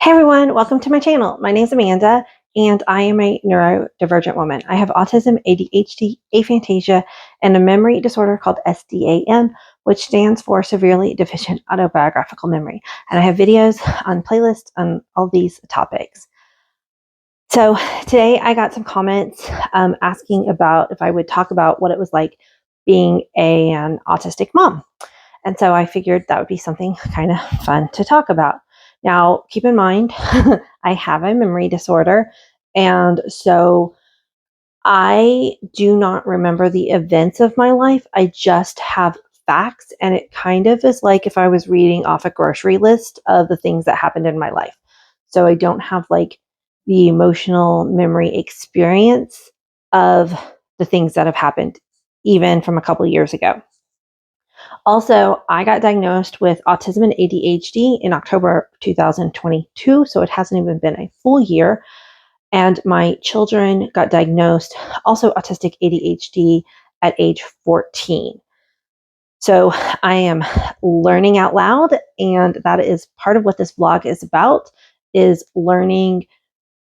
Hey everyone, welcome to my channel. My name is Amanda and I am a neurodivergent woman. I have autism, ADHD, aphantasia, and a memory disorder called SDAM, which stands for severely deficient autobiographical memory. And I have videos on playlists on all these topics. So today I got some comments asking about if I would talk about what it was like being an autistic mom. And so I figured that would be something kind of fun to talk about. Now, keep in mind, I have a memory disorder, and so I do not remember the events of my life. I just have facts, and it kind of is like if I was reading off a grocery list of the things that happened in my life. So I don't have like the emotional memory experience of the things that have happened, even from a couple of years ago. Also, I got diagnosed with autism and ADHD in October 2022, so it hasn't even been a full year. And my children got diagnosed also autistic ADHD at age 14. So I am learning out loud, and that is part of what this vlog is about, is learning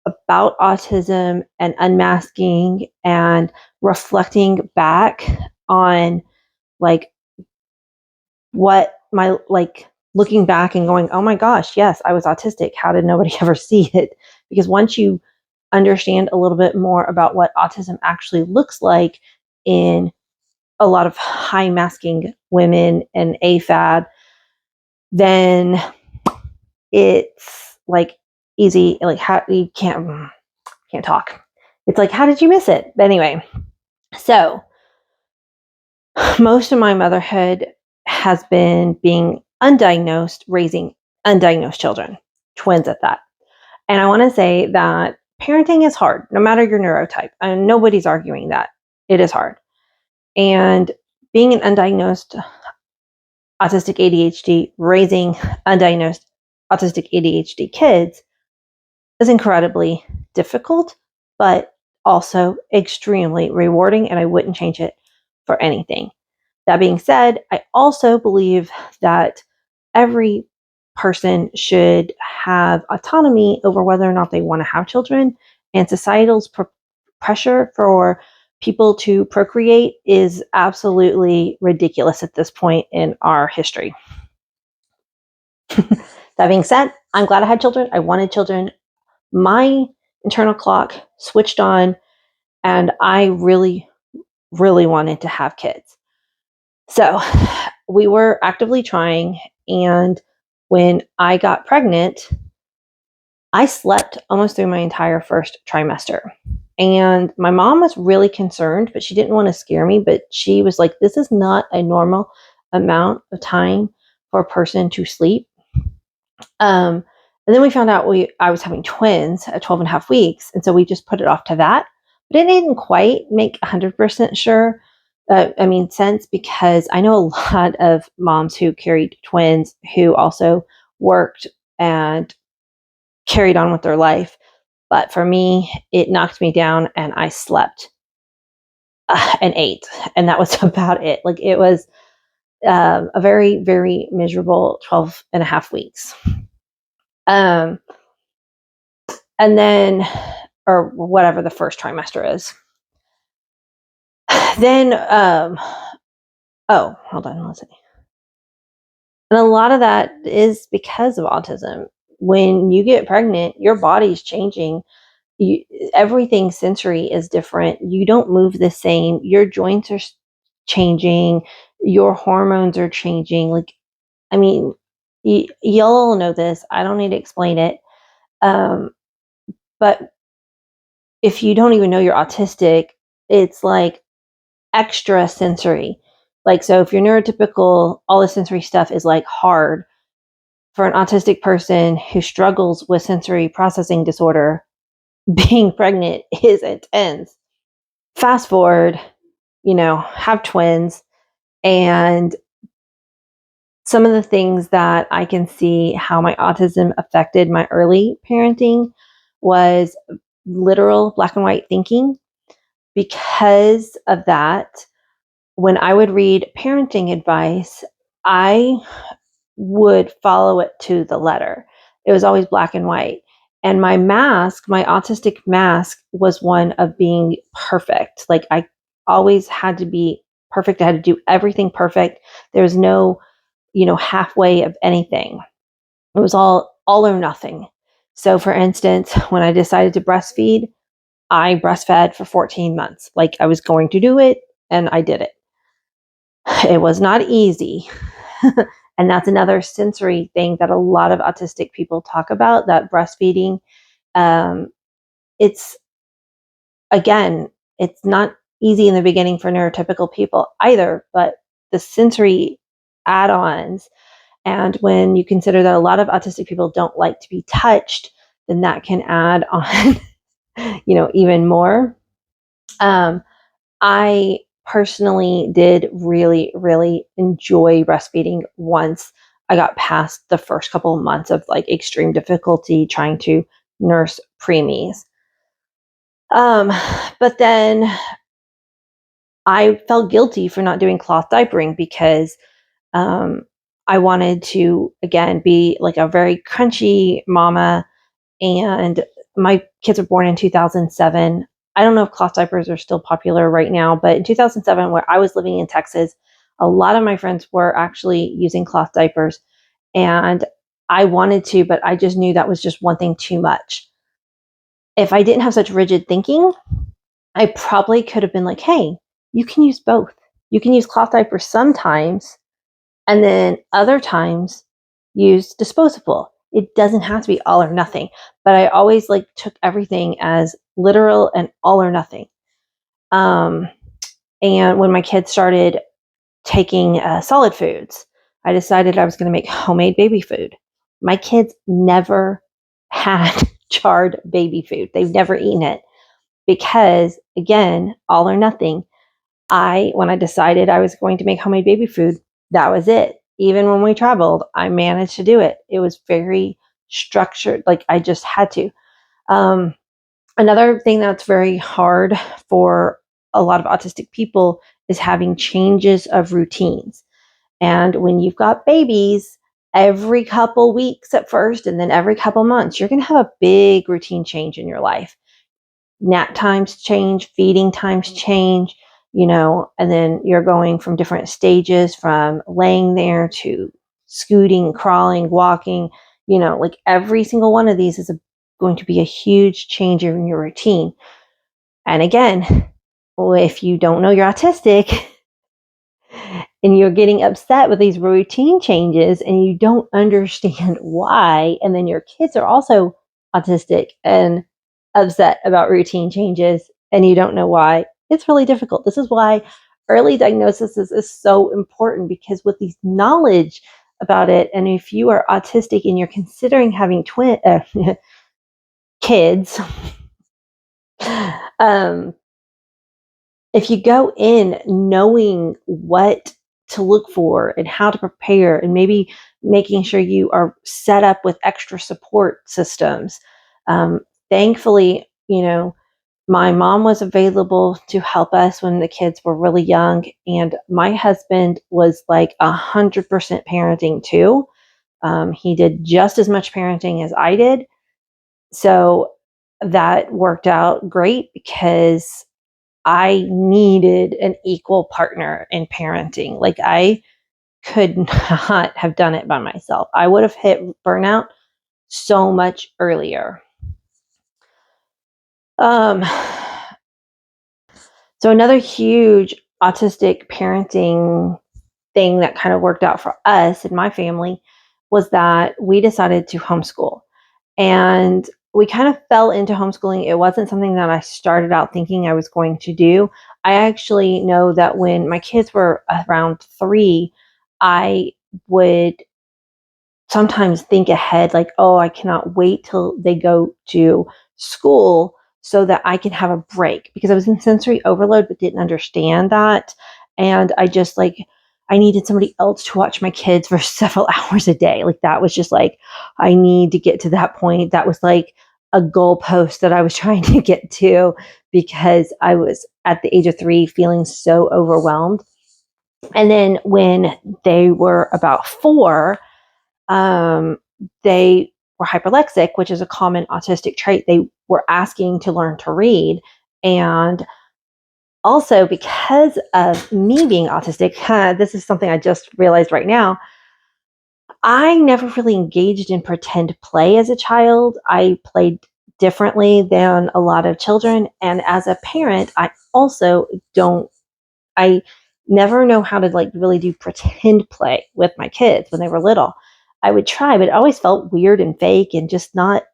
about autism and unmasking and reflecting back on like what my looking back and going, oh my gosh, yes, I was autistic. How did nobody ever see it? Because once you understand a little bit more about what autism actually looks like in a lot of high masking women and AFAD, then it's like easy, like how you can't talk. It's like, how did you miss it? But anyway, so most of my motherhood has been being undiagnosed, raising undiagnosed children, twins at that. And I want to say that parenting is hard, no matter your neurotype. And nobody's arguing that. It is hard. And being an undiagnosed autistic ADHD, raising undiagnosed autistic ADHD kids is incredibly difficult, but also extremely rewarding. And I wouldn't change it for anything. That being said, I also believe that every person should have autonomy over whether or not they want to have children, and societal's pressure for people to procreate is absolutely ridiculous at this point in our history. That being said, I'm glad I had children. I wanted children. My internal clock switched on, and I really, really wanted to have kids. So we were actively trying, and when I got pregnant, I slept almost through my entire first trimester. And my mom was really concerned, but she didn't want to scare me. But she was like, this is not a normal amount of time for a person to sleep. And then we found out I was having twins at 12 and a half weeks. And so we just put it off to that. But it didn't quite make 100% sure. Sense, because I know a lot of moms who carried twins who also worked and carried on with their life. But for me, it knocked me down and I slept and ate. And that was about it. Like it was a very, very miserable 12 and a half weeks. And then, or whatever the first trimester is. Then, oh, hold on, let's see. And a lot of that is because of autism. When you get pregnant, your body's changing. Everything sensory is different. You don't move the same. Your joints are changing. Your hormones are changing. Y'all know this. I don't need to explain it. But if you don't even know you're autistic, it's like extra sensory. Like, so if you're neurotypical, all the sensory stuff is like hard. For an autistic person who struggles with sensory processing disorder, being pregnant is intense. Fast forward, have twins, and some of the things that I can see how my autism affected my early parenting was literal black and white thinking. Because of that, when I would read parenting advice, I would follow it to the letter. It was always black and white. And my mask, my autistic mask, was one of being perfect. Like, I always had to be perfect. I had to do everything perfect. There was no, halfway of anything. It was all or nothing. So for instance, when I decided to breastfeed, I breastfed for 14 months. Like, I was going to do it, and I did it. It was not easy. And that's another sensory thing that a lot of autistic people talk about, that breastfeeding. It's, again, it's not easy in the beginning for neurotypical people either, but the sensory add-ons, and when you consider that a lot of autistic people don't like to be touched, then that can add on, even more. I personally did really, really enjoy breastfeeding once I got past the first couple of months of like extreme difficulty trying to nurse preemies. But then I felt guilty for not doing cloth diapering because um, I wanted to, again, be like a very crunchy mama. And my kids were born in 2007. I don't know if cloth diapers are still popular right now, but in 2007, where I was living in Texas, a lot of my friends were actually using cloth diapers. And I wanted to, but I just knew that was just one thing too much. If I didn't have such rigid thinking, I probably could have been like, hey, you can use both. You can use cloth diapers sometimes, and then other times use disposable. It doesn't have to be all or nothing. But I always like took everything as literal and all or nothing. Um, and when my kids started taking solid foods, I decided I was going to make homemade baby food. My kids never had charred baby food. They've never eaten it because, again, all or nothing. When I decided I was going to make homemade baby food, that was it. Even when we traveled, I managed to do it. It was very structured. Like, I just had to. Um, Another thing that's very hard for a lot of autistic people is having changes of routines. And when you've got babies, every couple weeks at first, and then every couple months, you're going to have a big routine change in your life. Nap times change, feeding times change, and then you're going from different stages, from laying there to scooting, crawling, walking, like every single one of these is going to be a huge change in your routine. And again, if you don't know you're autistic and you're getting upset with these routine changes and you don't understand why, and then your kids are also autistic and upset about routine changes and you don't know why, it's really difficult. This is why early diagnosis is so important, because with these knowledge about it, and if you are autistic and you're considering having kids, um, if you go in knowing what to look for and how to prepare, and maybe making sure you are set up with extra support systems. Thankfully, my mom was available to help us when the kids were really young, and my husband was like 100% parenting too. He did just as much parenting as I did. So that worked out great because I needed an equal partner in parenting. Like, I could not have done it by myself. I would have hit burnout so much earlier. Um, so another huge autistic parenting thing that kind of worked out for us and my family was that we decided to homeschool. And we kind of fell into homeschooling. It wasn't something that I started out thinking I was going to do. I actually know that when my kids were around 3, I would sometimes think ahead, like, oh, I cannot wait till they go to school so that I can have a break, because I was in sensory overload but didn't understand that. And I needed somebody else to watch my kids for several hours a day. Like, that was just like, I need to get to that point. That was like a goalpost that I was trying to get to, because I was at the age of 3 feeling so overwhelmed. And then when they were about 4, um, they were hyperlexic, which is a common autistic trait. They were asking to learn to read. And also, because of me being autistic, this is something I just realized right now. I never really engaged in pretend play as a child. I played differently than a lot of children. And as a parent, I also don't, I never know how to like really do pretend play with my kids when they were little. I would try, but it always felt weird and fake and just not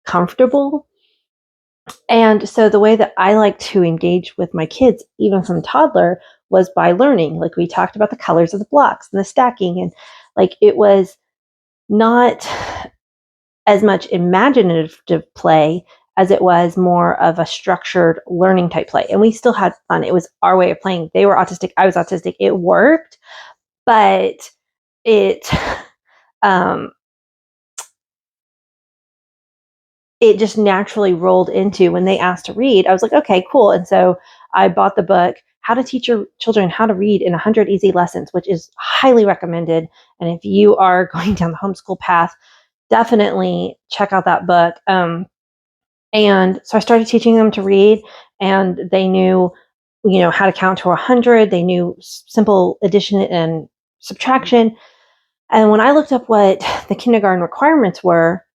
comfortable. And so the way that I like to engage with my kids, even from toddler, was by learning. Like we talked about the colors of the blocks and the stacking, and like it was not as much imaginative play as it was more of a structured learning type play. And we still had fun. It was our way of playing. They were autistic, I was autistic. It worked, but it um, it just naturally rolled into when they asked to read. I was like, okay, cool. And so I bought the book, How to Teach Your Children How to Read in 100 Easy Lessons, which is highly recommended. And if you are going down the homeschool path, definitely check out that book. And so I started teaching them to read, and they knew, how to count to 100. They knew simple addition and subtraction. And when I looked up what the kindergarten requirements were,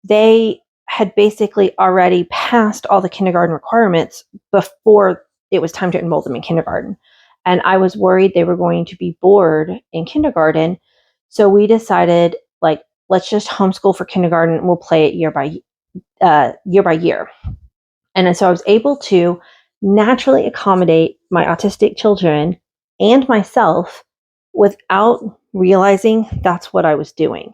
they had basically already passed all the kindergarten requirements before it was time to enroll them in kindergarten. And I was worried they were going to be bored in kindergarten. So we decided, like, let's just homeschool for kindergarten and we'll play it year by year. And so I was able to naturally accommodate my autistic children and myself without realizing that's what I was doing.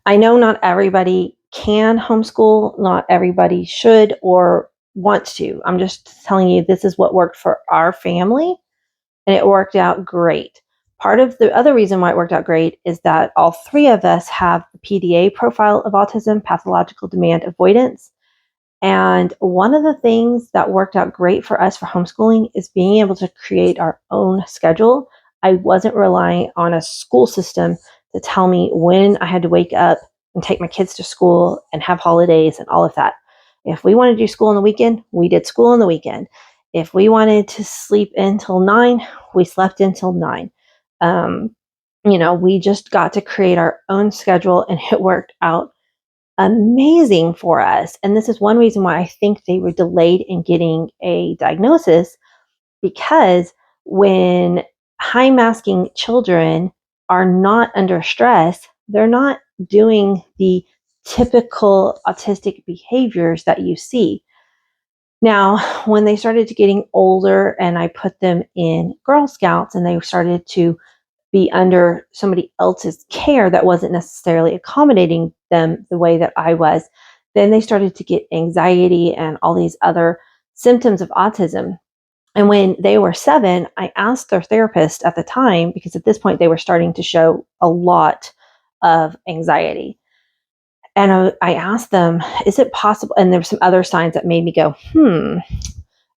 I know not everybody can homeschool, not everybody should or wants to. I'm just telling you, this is what worked for our family, and it worked out great. Part of the other reason why it worked out great is that all three of us have the PDA profile of autism, pathological demand avoidance. And one of the things that worked out great for us for homeschooling is being able to create our own schedule. I wasn't relying on a school system to tell me when I had to wake up and take my kids to school and have holidays and all of that. If we wanted to do school on the weekend, we did school on the weekend. If we wanted to sleep until 9, we slept until 9. We just got to create our own schedule, and it worked out amazing for us. And this is one reason why I think they were delayed in getting a diagnosis, because when high masking children are not under stress, they're not doing the typical autistic behaviors that you see. Now, when they started to getting older and I put them in Girl Scouts and they started to be under somebody else's care that wasn't necessarily accommodating them the way that I was, then they started to get anxiety and all these other symptoms of autism. And when they were 7, I asked their therapist at the time, because at this point they were starting to show a lot of anxiety. And I asked them, is it possible? And there were some other signs that made me go,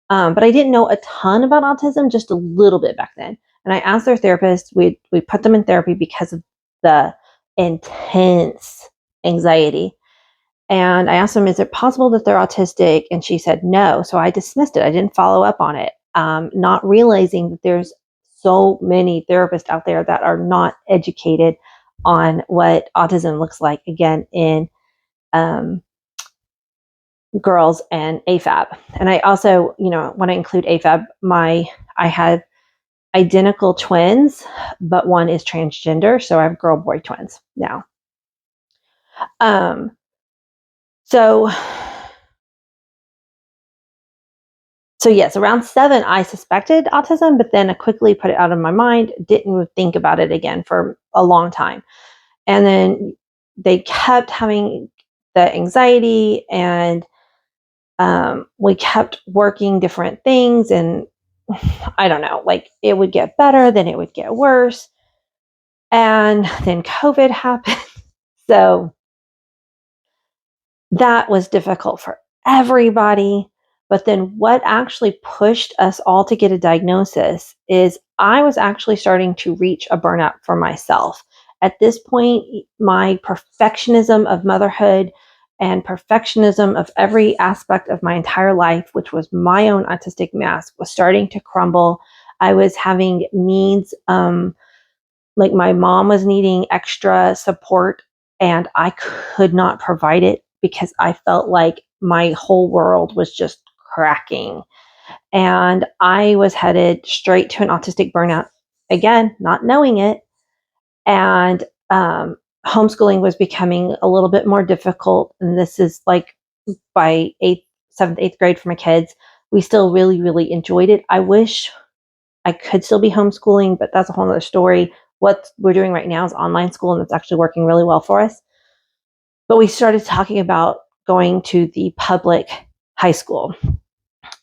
but I didn't know a ton about autism, just a little bit back then. And I asked their therapist, we put them in therapy because of the intense anxiety. And I asked them, is it possible that they're autistic? And she said no. So I dismissed it. I didn't follow up on it, not realizing that there's so many therapists out there that are not educated on what autism looks like, again, in girls and AFAB. And I also, when I include AFAB, I have identical twins, but one is transgender. So I have girl boy twins now. So yes, around 7, I suspected autism, but then I quickly put it out of my mind, didn't think about it again for a long time. And then they kept having the anxiety, and we kept working different things, and I don't know, like it would get better, then it would get worse. And then COVID happened. So that was difficult for everybody. But then what actually pushed us all to get a diagnosis is I was actually starting to reach a burnout for myself. At this point, my perfectionism of motherhood and perfectionism of every aspect of my entire life, which was my own autistic mask, was starting to crumble. I was having needs, like my mom was needing extra support, and I could not provide it because I felt like my whole world was just cracking. And I was headed straight to an autistic burnout, again, not knowing it. And homeschooling was becoming a little bit more difficult. And this is like by seventh, eighth grade for my kids. We still really, really enjoyed it. I wish I could still be homeschooling, but that's a whole other story. What we're doing right now is online school, and it's actually working really well for us. But we started talking about going to the public high school.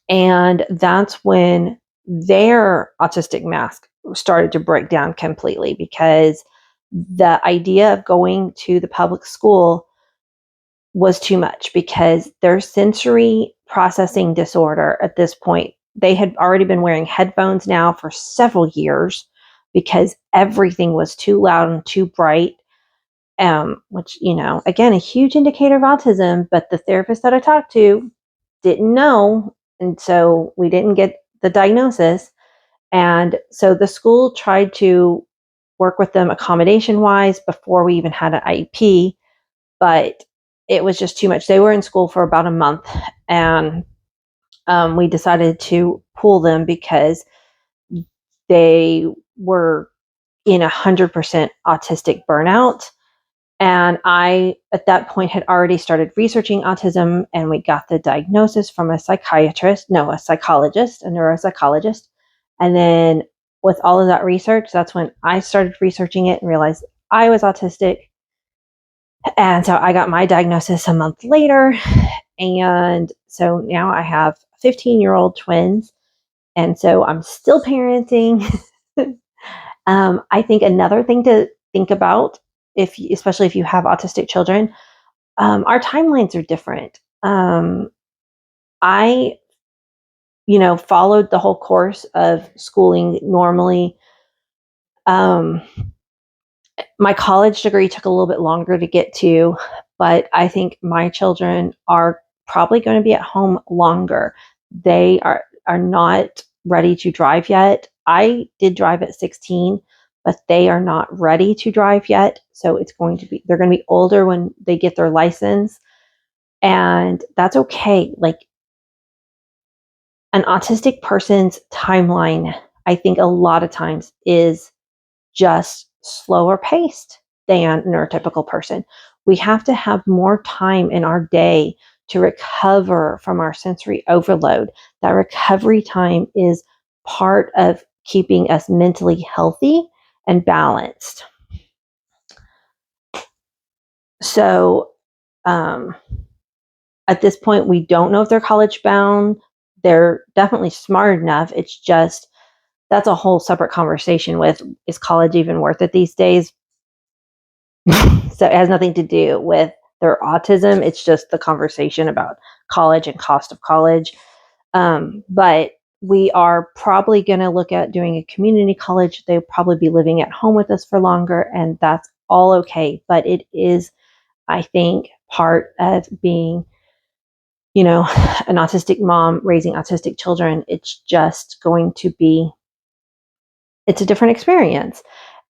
And that's when their autistic mask started to break down completely, because the idea of going to the public school was too much, because their sensory processing disorder at this point, they had already been wearing headphones now for several years because everything was too loud and too bright, which, again, a huge indicator of autism, but the therapist that I talked to didn't know. And so we didn't get the diagnosis. And so the school tried to work with them accommodation wise before we even had an IEP, but it was just too much. They were in school for about a month, and we decided to pull them because they were in 100% autistic burnout. And I, at that point, had already started researching autism, and we got the diagnosis from a psychologist, a neuropsychologist. And then with all of that research, that's when I started researching it and realized I was autistic. And so I got my diagnosis a month later. And so now I have 15-year-old twins. And so I'm still parenting. I think another thing to think about, especially if you have autistic children, our timelines are different. I, followed the whole course of schooling normally. My college degree took a little bit longer to get to, but I think my children are probably going to be at home longer. They are not ready to drive yet. I did drive at 16, but they are not ready to drive yet. So they're going to be older when they get their license. And that's okay. Like, an autistic person's timeline, I think a lot of times is just slower paced than a neurotypical person. We have to have more time in our day to recover from our sensory overload. That recovery time is part of keeping us mentally healthy and balanced. So, at this point, we don't know if they're college bound. They're definitely smart enough. It's just, that's a whole separate conversation with, is college even worth it these days? So it has nothing to do with their autism. It's just the conversation about college and cost of college. But we are probably going to look at doing a community college. They'll probably be living at home with us for longer, and that's all okay. But it is, I think, part of being, an autistic mom raising autistic children. It's just going to be, it's a different experience.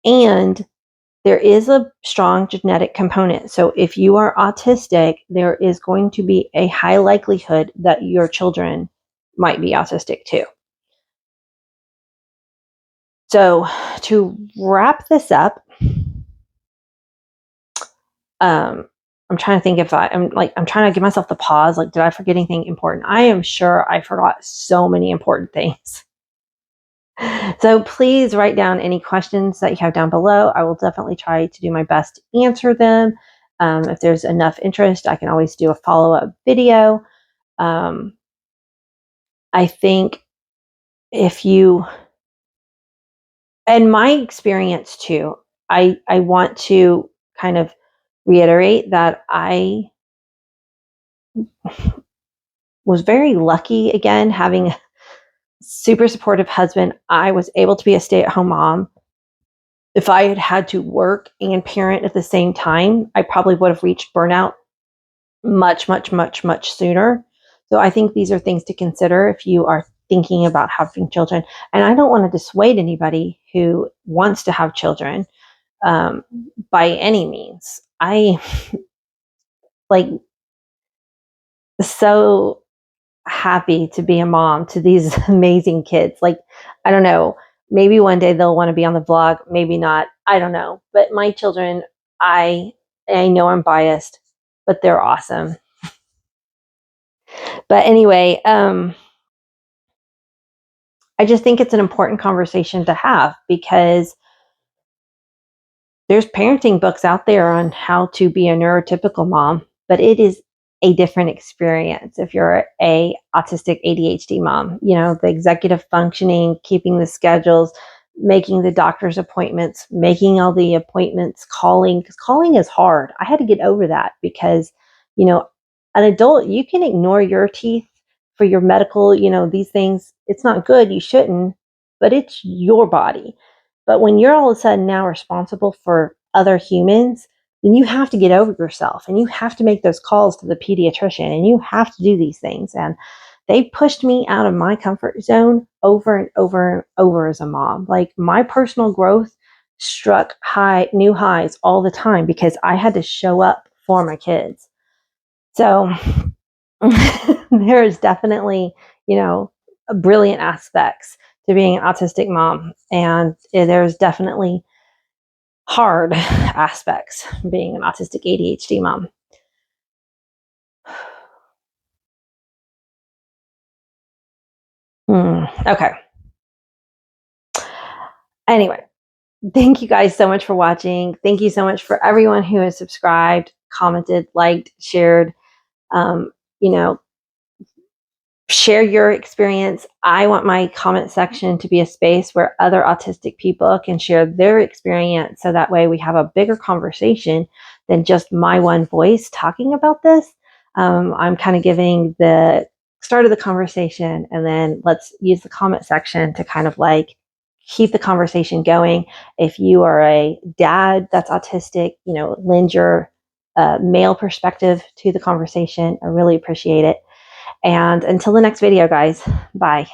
And there is a strong genetic component. So if you are autistic, there is going to be a high likelihood that your children might be autistic too. So to wrap this up, I'm trying to think if I'm trying to give myself the pause. Like, did I forget anything important? I am sure I forgot so many important things. So please write down any questions that you have down below. I will definitely try to do my best to answer them. If there's enough interest, I can always do a follow-up video. I think if you, and my experience too, I want to kind of reiterate that I was very lucky, again, having a super supportive husband. I was able to be a stay-at-home mom if I had had to work and parent at the same time, I probably would have reached burnout much, much, much, much sooner. So I think these are things to consider if you are thinking about having children. And I don't want to dissuade anybody who wants to have children um, by any means. I like so happy to be a mom to these amazing kids. Like, I don't know, maybe one day they'll want to be on the vlog, maybe not. I don't know. But my children, I know I'm biased, but they're awesome. But anyway, I just think it's an important conversation to have because there's parenting books out there on how to be a neurotypical mom, but it is a different experience if you're a autistic ADHD mom. You know, the executive functioning, keeping the schedules, making the doctor's appointments, making all the appointments, calling, because calling is hard. I had to get over that because, you know, an adult, you can ignore your teeth for your medical, you know, these things. It's not good. You shouldn't, but it's your body. But when you're all of a sudden now responsible for other humans, then you have to get over yourself and you have to make those calls to the pediatrician and you have to do these things. And they pushed me out of my comfort zone over and over and over as a mom. Like my personal growth struck new highs all the time because I had to show up for my kids. So there is definitely, you know, brilliant aspects to being an autistic mom. And there's definitely hard aspects being an autistic ADHD mom. Okay. Anyway, thank you guys so much for watching. Thank you so much for everyone who has subscribed, commented, liked, shared. You know, share your experience. I want my comment section to be a space where other autistic people can share their experience. So that way we have a bigger conversation than just my one voice talking about this. I'm kind of giving the start of the conversation and then let's use the comment section to kind of like keep the conversation going. If you are a dad that's autistic, you know, lend your male perspective to the conversation. I really appreciate it. And until the next video, guys, bye.